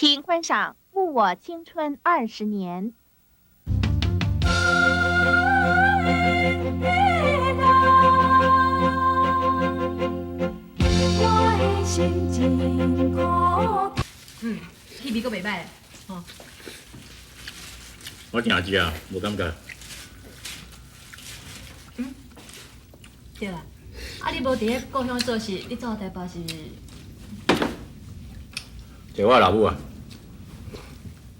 请观赏《误我青春20年》。迄味阁袂歹吼。我诚食啊，无感觉。对啦，啊你无伫咧故乡做事，你走台北是？找我老母啊。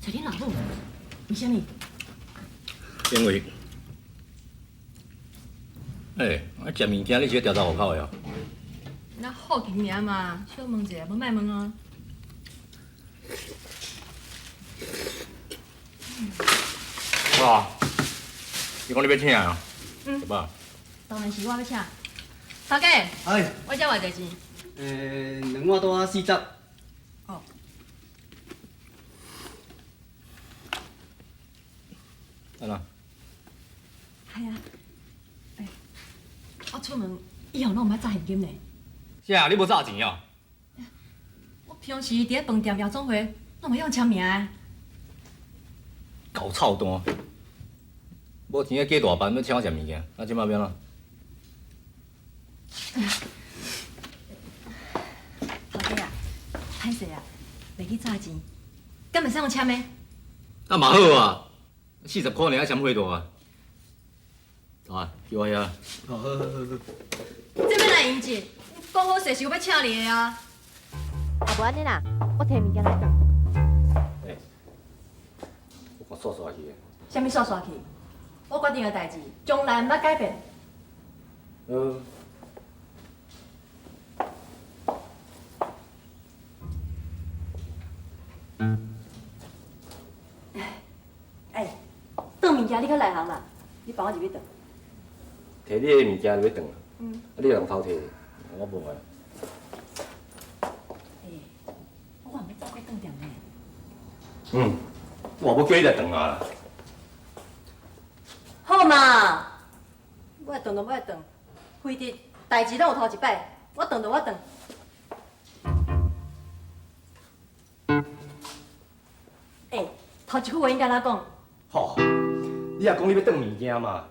找恁老母？为虾米？因为，我食物件你是调查户口的哦。那好奇尔嘛，小问一下，无卖问啊。哇，你讲你要请啊？对吧？当然是我要请。头家，哎，我遮偌济钱2碗多40。哦。安怎？系啊。我出门以后拢毋捌扎现金呢。啥？你无找钱哦？我平时伫咧饭店夜总会，拢袂用签名的。搞臭蛋！无钱要加大班，要请我食物件，那即马要怎？头家啊，歹势啊，袂去扎钱，敢袂使用签的？那嘛好啊，40块尔，还嫌花大啊？走啊，叫我遐。好。这要来应钱，讲好势是有要请你的啊。啊，无安尼啦，我摕物件来转。我看煞去的。啥物煞去？我决定的代志，从来毋捌改变。转物件你较内行啦，你帮我入去转。摕你的物件你要转啊？你人头摕，我无啊。我还没早过转店呢。我要叫你来转啊！好嘛，我转就我转，非得代志拢有头一摆，我转就我转。头一句话应该哪讲？吼，你也讲你要转物件嘛？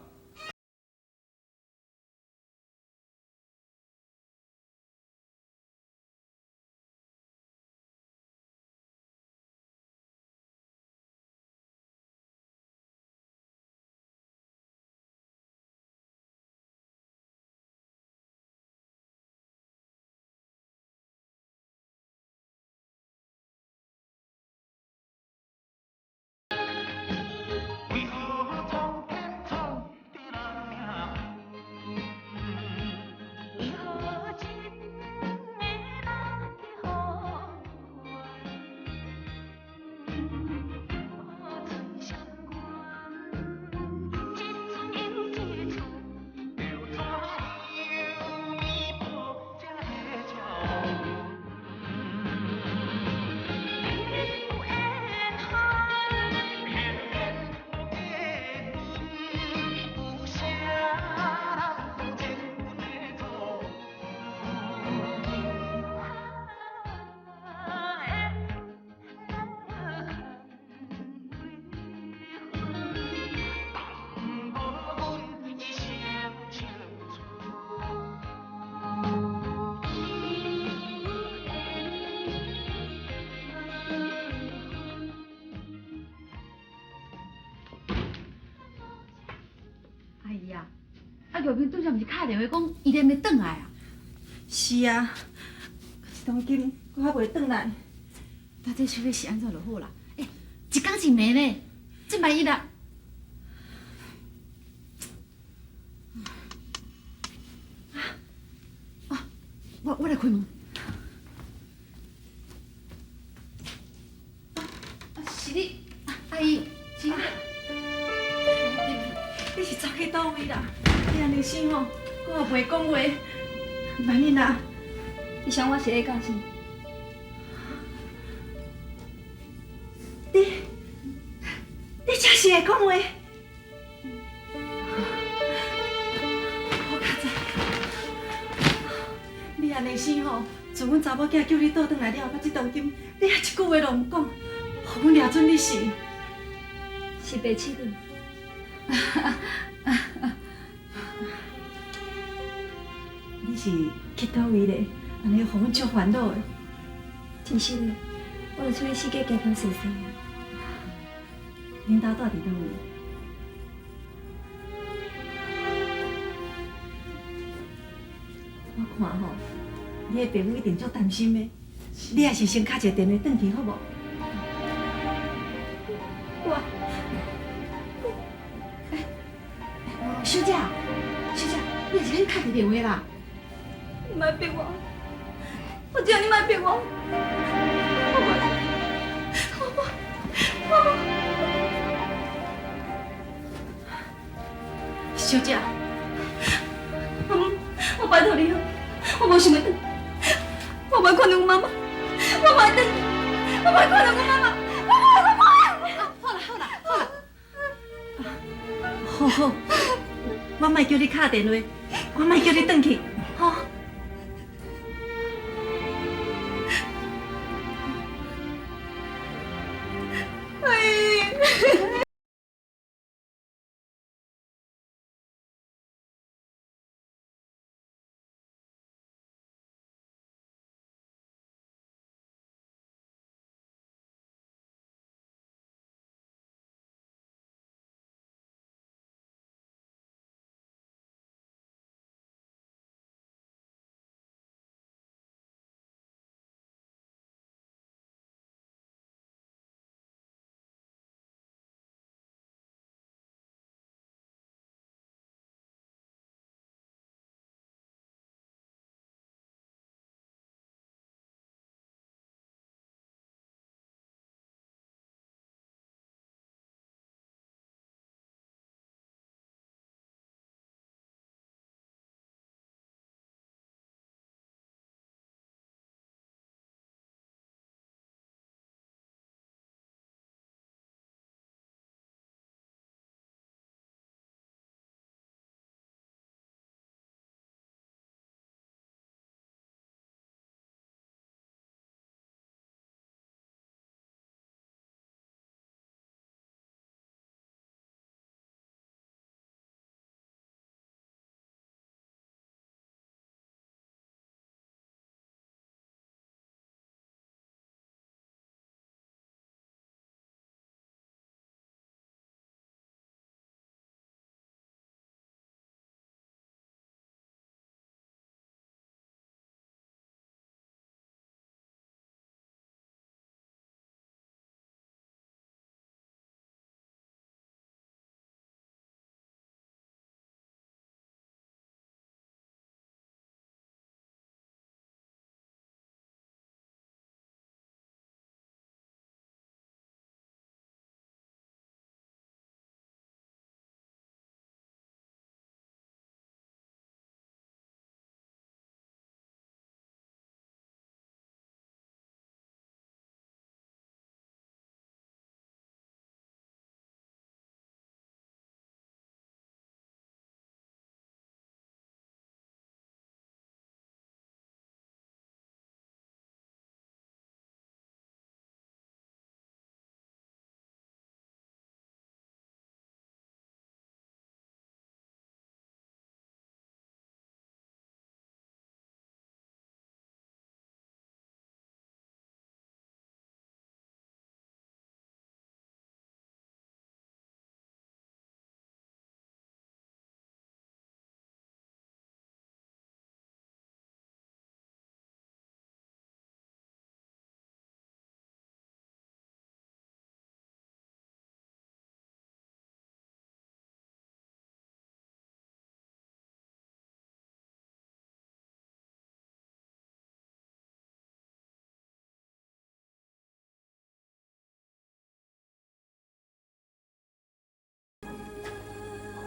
后面拄则毋是敲电话讲伊连要转来啊？是啊，当今我还袂转来。那这手尾是安怎就好啦？一工一暝呢，即摆伊啦。我来开门。是你，阿姨，是你。你是走去倒位啦？你安尼生吼，我也袂讲话。万恁啊，你想我是咧干啥？你真是会讲话？我较早，你安尼生吼，从阮查某囝叫你倒转来了，到这当今，你还一句话都唔讲。阮抓准你是白痴的。你是去倒位咧？安尼互阮足烦恼的。真是的，我著出去四界街头踅踅。恁兜住伫倒位？我看吼，你的爸母一定足担心的。你也是先敲一个电话转去好无？小姐，小姐，你也是去敲一个电话啦？你莫逼我，我叫你莫逼我。小姐，我拜托你了，我无想要转，我无看到我妈妈，我无转，我无看到我妈妈，好好，我莫叫你敲电话，我莫叫你转去，吼。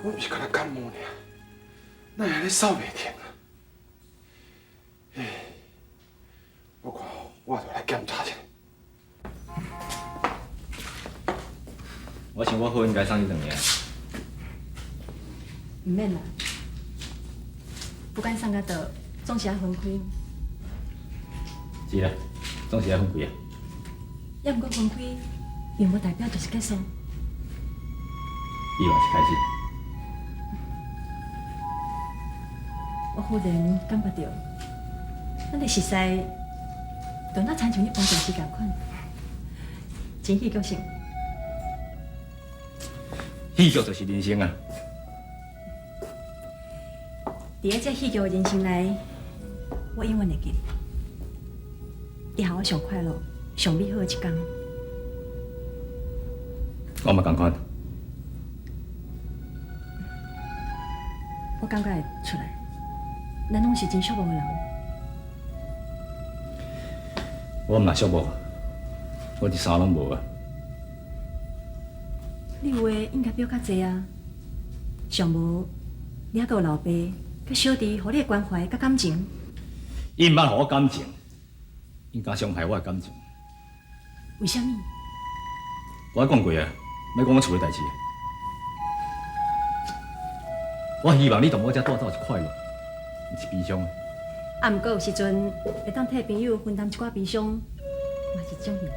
我不是敢若感冒尔，哪会咧扫袂停啊？我看我就来检查一下。我想我好应该送你两个。唔免啦，不管送到倒，总是要分开。是啦，总是要分开啊。要毋过分开，并无代表就是结束。伊嘛是开始。我忽然感觉到，咱的实在，就那亲像你完全是共款，真戏剧性。戏剧就是人生啊！伫咧这戏剧的人生内，我永远会记你，你和我上快乐、上美好的一天。我嘛共款。我感觉会出来，咱拢是真寂寞的人。我毋若寂寞，我一衫拢无啊。你有诶应该比我较济啊，上无你还阁有老爸、甲小弟，互你的关怀甲感情。伊毋捌互我感情，伊敢伤害我的感情。为什么？我讲过啊，莫讲我厝的代志。我希望你同我遮带走是快乐，毋是悲伤。啊，毋过有时阵会当替朋友分担一寡悲伤，嘛是一种幸福。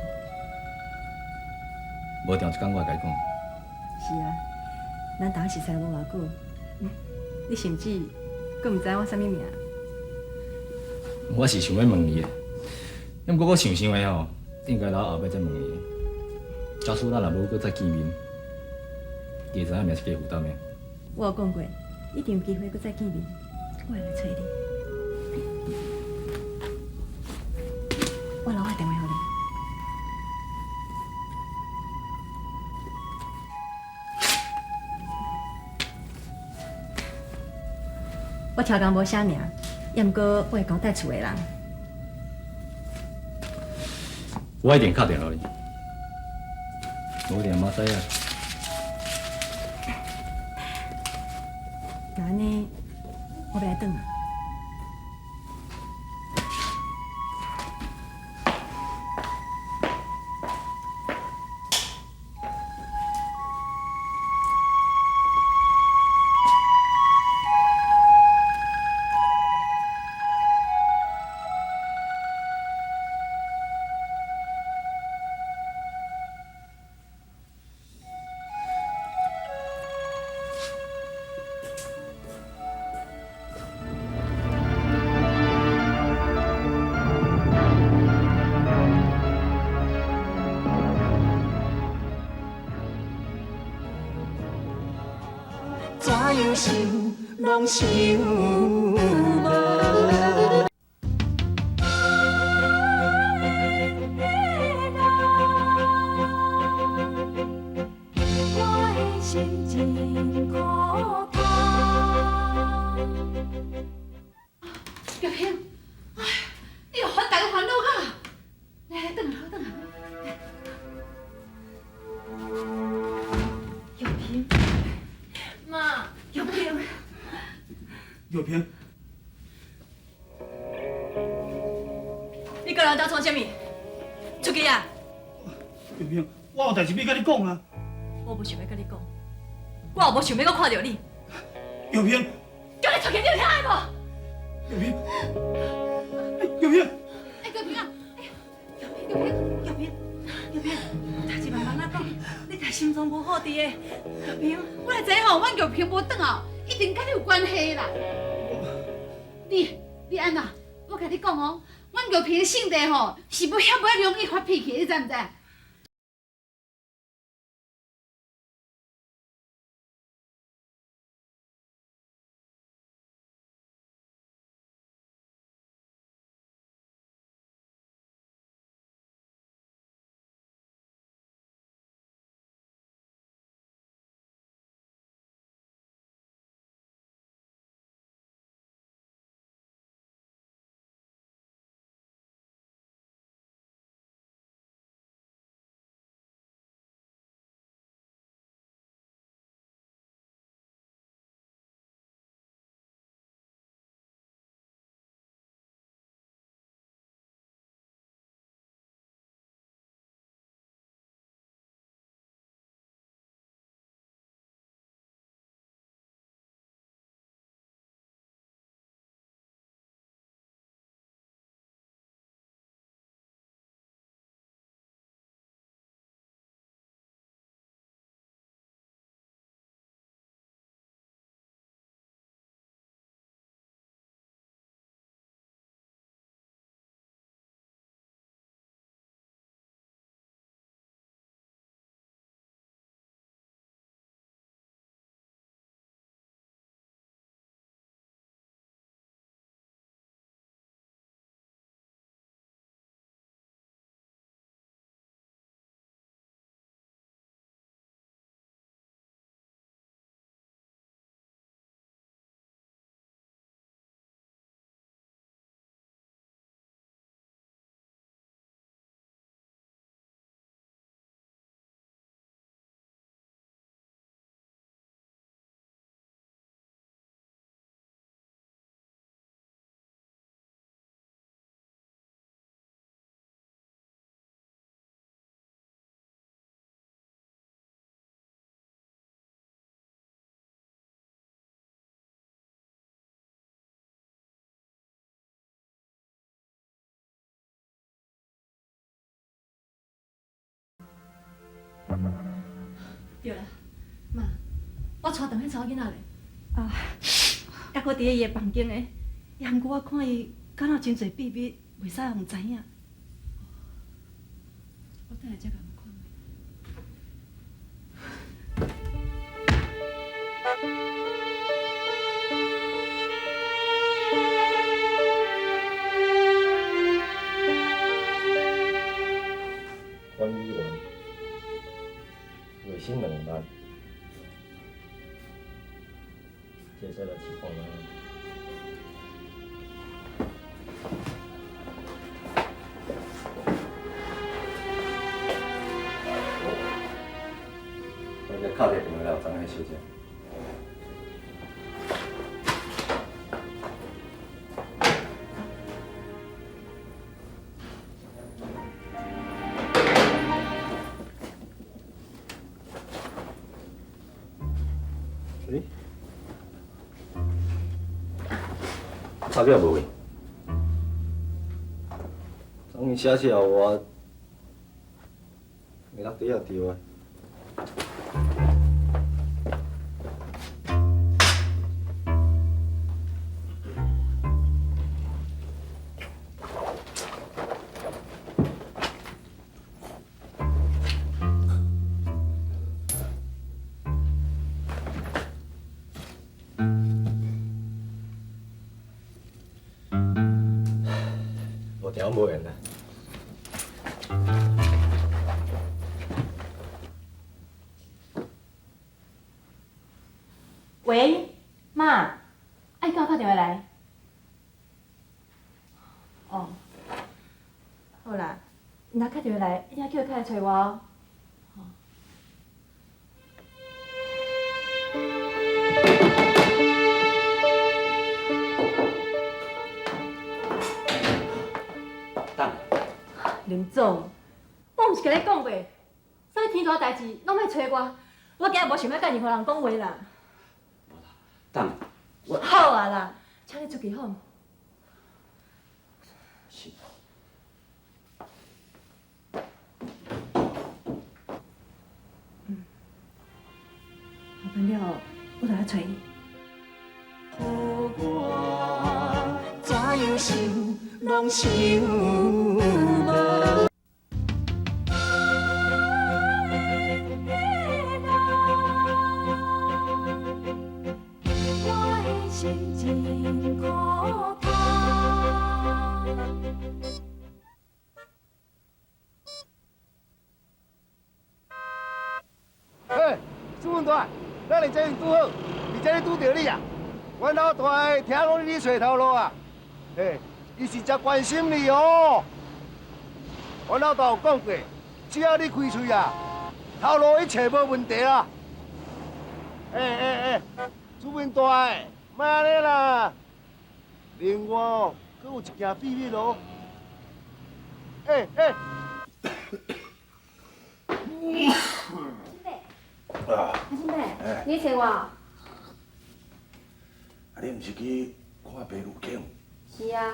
无定一天我会甲你讲。是啊，咱大家熟识无偌久，你甚至阁毋知我啥物名。我是想要问你的，毋过我想的吼，应该留后摆再问你的。假使咱若无搁再见面，你会知影命是加负担的。我有讲过，一定有机会阁再见面，我会来找你。我留我的电话互你。我超工无写名，也毋过我会交代厝的人。我一定敲电互你，无定嘛知影。那安尼，我要来转啊。怎样想拢想无。我的心真苦痛。玉萍，哎，你又烦大家烦恼啊！来来，等下，等下。玉萍，妈，玉萍，玉萍，你个人在创什么？出去啊！玉萍，我有代志要甲你讲啊。我无想要跟你讲，我也无想要搁看到你。玉萍，叫你出去，你有听见无？玉萍，玉萍，哎，玉萍啊，玉萍，玉萍，玉萍，代志慢慢仔讲，你家心脏无好伫的。玉萍，我来知吼，阮玉萍无转后，一定甲你有关系啦。你安那？我甲你讲哦，阮玉萍性地吼是要遐不容易发脾气，你知毋知？对啦，妈，我带等迄查某囡仔咧。啊，还搁伫咧伊的房间咧，也毋过我看伊敢若真侪秘密，袂使互知影。我等下才甲伊看。关于我月薪2万，接下来情况呢？我这敲电话了，张海小姐。诶，钞票无去，昨暝写我，你落地也丢啊。我电话无缘啦。喂，妈，你敢有打电话来？哦，好啦，你若打电话来，一定要叫伊起来找我哦。等。林总，我毋是甲你讲过，啥物天大代志拢莫找我，我今日无想要甲任何人讲话啦。等，好啊啦，请你出去好。是。下班了，我就来找你。我怎样想，拢想无。我的心真苦痛。嘿，朱文大，咱来这里拄好，伫这里拄着你啊！阮老大听讲你找头路啊，嘿，伊是真关心你哦。阮老大有讲过，只要你开喙啊，头路一切无问题啦。朱文大，莫安尼啦，另外哦，阁有一件秘密咯。阿新伯，你找我？啊，你毋是去看白鹿景？是啊，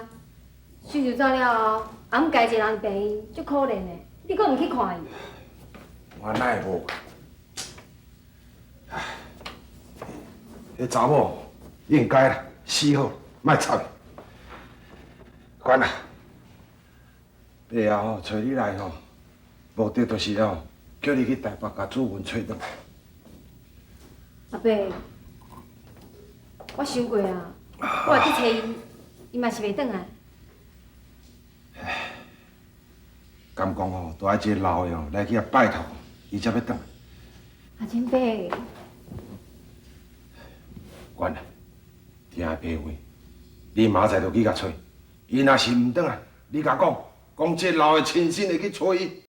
叔叔走了后，阿姆家一个人病院，足可怜的。你阁毋去看伊？我哪会无？唉，迄查某应该啦，死好，莫插伊。管啦，爸啊吼，找你来吼，目的就是吼，叫你去台北甲朱文找倒来。阿伯，我想过啊，我若去找伊，伊嘛是袂转来。敢讲吼，都爱一个老的吼来去遐拜托，伊才要转来。阿金伯，管啦，听爸话，你明仔就去甲找。伊若是唔转来，你甲讲，讲这老的亲身会去找伊。